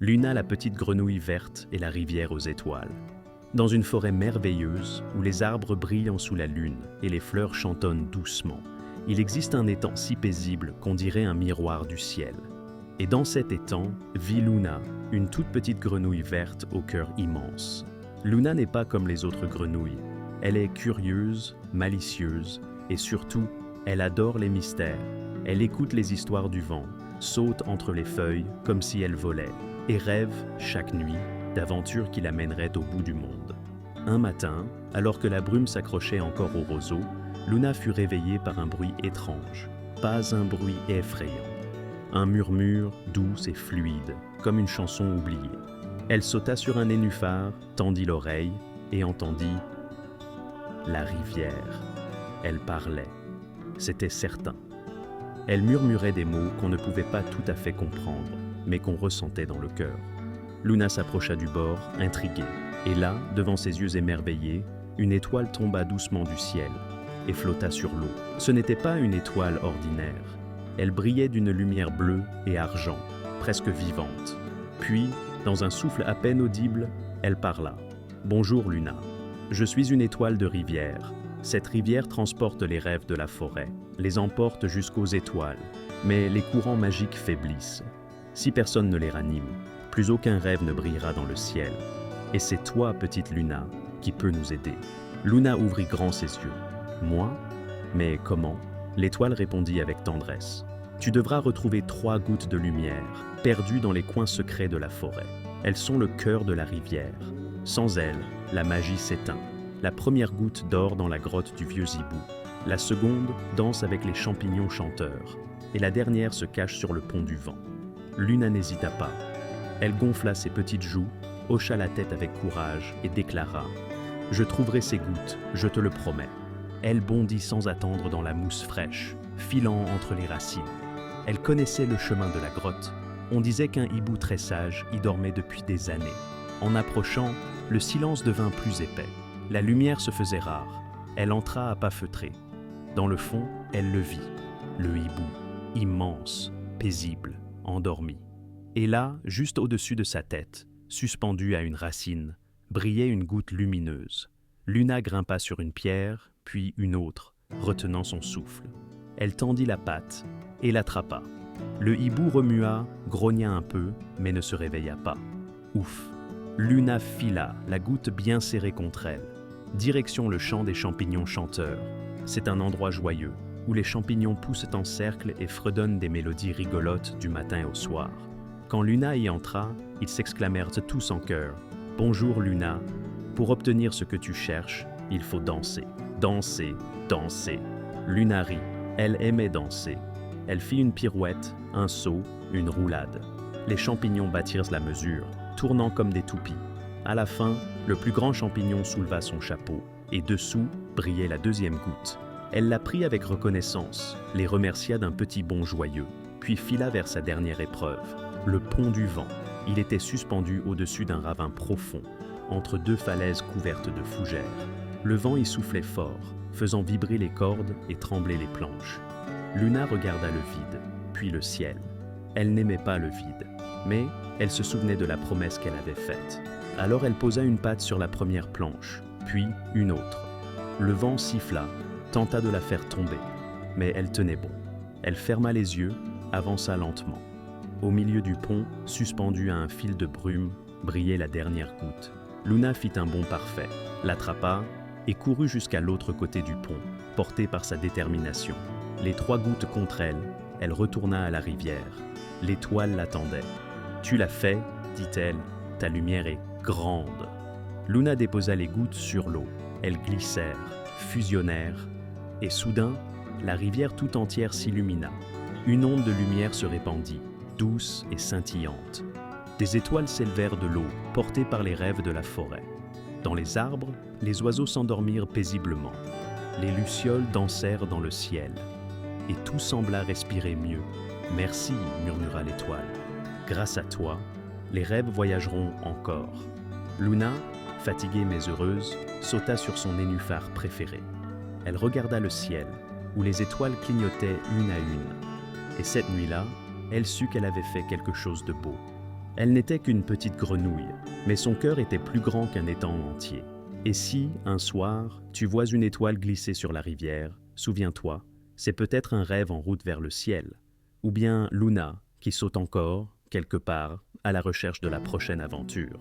Luna la petite grenouille verte et la rivière aux étoiles. Dans une forêt merveilleuse où les arbres brillent sous la lune et les fleurs chantonnent doucement, il existe un étang si paisible qu'on dirait un miroir du ciel. Et dans cet étang vit Luna, une toute petite grenouille verte au cœur immense. Luna n'est pas comme les autres grenouilles. Elle est curieuse, malicieuse et surtout, elle adore les mystères. Elle écoute les histoires du vent, saute entre les feuilles comme si elle volait et rêve, chaque nuit, d'aventures qui l'amèneraient au bout du monde. Un matin, alors que la brume s'accrochait encore au roseau, Luna fut réveillée par un bruit étrange, pas un bruit effrayant. Un murmure doux et fluide, comme une chanson oubliée. Elle sauta sur un nénuphar, tendit l'oreille et entendit la rivière. Elle parlait, c'était certain. Elle murmurait des mots qu'on ne pouvait pas tout à fait comprendre, mais qu'on ressentait dans le cœur. Luna s'approcha du bord, intriguée, et là, devant ses yeux émerveillés, une étoile tomba doucement du ciel et flotta sur l'eau. Ce n'était pas une étoile ordinaire. Elle brillait d'une lumière bleue et argent, presque vivante. Puis, dans un souffle à peine audible, elle parla. « Bonjour Luna, je suis une étoile de rivière. Cette rivière transporte les rêves de la forêt, les emporte jusqu'aux étoiles, mais les courants magiques faiblissent. Si personne ne les ranime, plus aucun rêve ne brillera dans le ciel. Et c'est toi, petite Luna, qui peux nous aider. » Luna ouvrit grand ses yeux. « Moi? Mais comment ?» L'étoile répondit avec tendresse. « Tu devras retrouver 3 gouttes de lumière, perdues dans les coins secrets de la forêt. Elles sont le cœur de la rivière. Sans elles, la magie s'éteint. La première goutte dort dans la grotte du vieux hibou. La seconde danse avec les champignons chanteurs. Et la dernière se cache sur le pont du vent. » Luna n'hésita pas. Elle gonfla ses petites joues, hocha la tête avec courage et déclara « Je trouverai ces gouttes, je te le promets. » Elle bondit sans attendre dans la mousse fraîche, filant entre les racines. Elle connaissait le chemin de la grotte. On disait qu'un hibou très sage y dormait depuis des années. En approchant, le silence devint plus épais. La lumière se faisait rare. Elle entra à pas feutrés. Dans le fond, elle le vit. Le hibou, immense, paisible, endormi. Et là, juste au-dessus de sa tête, suspendue à une racine, brillait une goutte lumineuse. Luna grimpa sur une pierre, puis une autre, retenant son souffle. Elle tendit la patte et l'attrapa. Le hibou remua, grogna un peu, mais ne se réveilla pas. Ouf! Luna fila, la goutte bien serrée contre elle. Direction le champ des champignons chanteurs. C'est un endroit joyeux, où les champignons poussent en cercle et fredonnent des mélodies rigolotes du matin au soir. Quand Luna y entra, ils s'exclamèrent tous en chœur. « Bonjour Luna, pour obtenir ce que tu cherches, il faut danser. Danser, danser. » Luna rit, elle aimait danser. Elle fit une pirouette, un saut, une roulade. Les champignons battirent la mesure, tournant comme des toupies. À la fin, le plus grand champignon souleva son chapeau, et dessous brillait la deuxième goutte. Elle la prit avec reconnaissance, les remercia d'un petit bond joyeux, puis fila vers sa dernière épreuve, le pont du vent. Il était suspendu au-dessus d'un ravin profond, entre 2 falaises couvertes de fougères. Le vent y soufflait fort, faisant vibrer les cordes et trembler les planches. Luna regarda le vide, puis le ciel. Elle n'aimait pas le vide, mais elle se souvenait de la promesse qu'elle avait faite. Alors elle posa une patte sur la première planche, puis une autre. Le vent siffla, tenta de la faire tomber, mais elle tenait bon. Elle ferma les yeux, avança lentement. Au milieu du pont, suspendue à un fil de brume, brillait la dernière goutte. Luna fit un bond parfait, l'attrapa et courut jusqu'à l'autre côté du pont, portée par sa détermination. Les 3 gouttes contre elle, elle retourna à la rivière. L'étoile l'attendait. « Tu l'as fait, dit-elle, ta lumière est grande. » Luna déposa les gouttes sur l'eau. Elles glissèrent, fusionnèrent, et soudain, la rivière tout entière s'illumina. Une onde de lumière se répandit, douce et scintillante. Des étoiles s'élevèrent de l'eau, portées par les rêves de la forêt. Dans les arbres, les oiseaux s'endormirent paisiblement. Les lucioles dansèrent dans le ciel. Et tout sembla respirer mieux. « Merci, murmura l'étoile. Grâce à toi, les rêves voyageront encore. » Luna, fatiguée mais heureuse, sauta sur son nénuphar préféré. Elle regarda le ciel, où les étoiles clignotaient une à une. Et cette nuit-là, elle sut qu'elle avait fait quelque chose de beau. Elle n'était qu'une petite grenouille, mais son cœur était plus grand qu'un étang entier. Et si, un soir, tu vois une étoile glisser sur la rivière, souviens-toi, c'est peut-être un rêve en route vers le ciel, ou bien Luna qui saute encore, quelque part, à la recherche de la prochaine aventure.